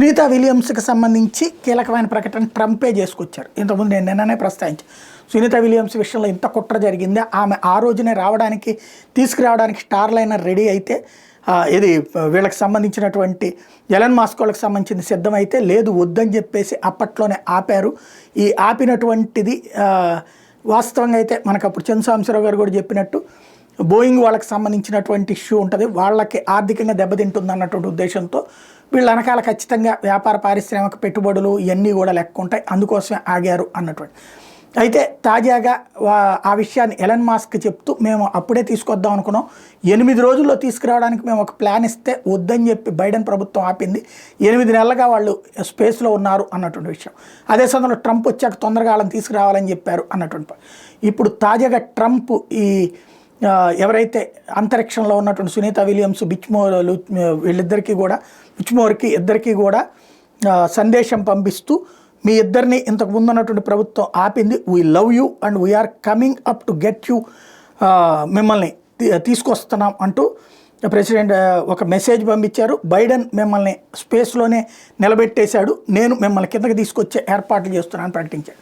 సునీత విలియమ్స్కి సంబంధించి కీలకమైన ప్రకటన ట్రంపే చేసుకొచ్చారు. ఇంతకుముందు నేను నిన్ననే ప్రస్తావించాను. సునీత విలియమ్స్ విషయంలో ఇంత కుట్ర జరిగిందే, ఆమె ఆ రోజునే తీసుకురావడానికి స్టార్ లైనర్ రెడీ అయితే ఇది వీళ్ళకి సంబంధించినటువంటి ఎలన్ మాస్క్ వాళ్ళకి సంబంధించింది సిద్ధమైతే లేదు వద్దని చెప్పేసి అప్పట్లోనే ఆపారు. ఈ ఆపినటువంటిది వాస్తవంగా అయితే మనకు అప్పుడు చంద్రశేఖరరావు గారు కూడా చెప్పినట్టు బోయింగ్ వాళ్ళకి సంబంధించినటువంటి ఇష్యూ ఉంటుంది, వాళ్ళకి ఆర్థికంగా దెబ్బతింటుంది అన్నటువంటి ఉద్దేశంతో వీళ్ళ వెనకాల ఖచ్చితంగా వ్యాపార పారిశ్రామిక పెట్టుబడులు ఇవన్నీ కూడా లెక్క ఉంటాయి, అందుకోసమే ఆగారు అన్నటువంటి. అయితే తాజాగా ఆ విషయాన్ని ఎలన్ మాస్క్ చెప్తూ మేము అప్పుడే తీసుకొద్దాం అనుకున్నాం, 8 రోజుల్లో తీసుకురావడానికి మేము ఒక ప్లాన్ ఇస్తే వద్దని చెప్పి బైడెన్ ప్రభుత్వం ఆపింది, 8 నెలలుగా వాళ్ళు స్పేస్లో ఉన్నారు అన్నటువంటి విషయం. అదే సమయంలో ట్రంప్ వచ్చాక తొందరగా వాళ్ళని తీసుకురావాలని చెప్పారు అన్నటువంటి. ఇప్పుడు తాజాగా ట్రంప్ ఈ ఎవరైతే అంతరిక్షంలో ఉన్నటువంటి సునీత విలియమ్స్ వీళ్ళిద్దరికీ కూడా ఇద్దరికీ కూడా సందేశం పంపిస్తూ మీ ఇద్దరిని ఇంతకు ముందు ఉన్నటువంటి ప్రభుత్వం ఆపింది, we love you and we are coming up to get you, మిమ్మల్ని తీసుకొస్తున్నాం అంటూ ప్రెసిడెంట్ ఒక మెసేజ్ పంపించారు. బైడెన్ మిమ్మల్ని స్పేస్లోనే నిలబెట్టేశాడు, నేను మిమ్మల్ని కిందకి తీసుకొచ్చే ఏర్పాట్లు చేస్తున్నానని ప్రకటించాడు.